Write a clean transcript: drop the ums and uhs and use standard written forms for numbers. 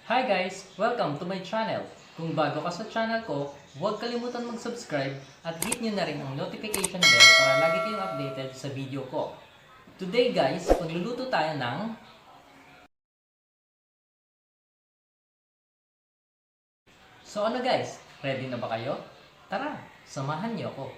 Hi guys! Welcome to my channel. Kung bago ka sa channel ko, huwag kalimutan mag-subscribe at hit nyo na rin ang notification bell para lagi kayong updated sa video ko. Today guys, pagluluto tayo ng... So ano guys, ready na ba kayo? Tara, samahan niyo ako.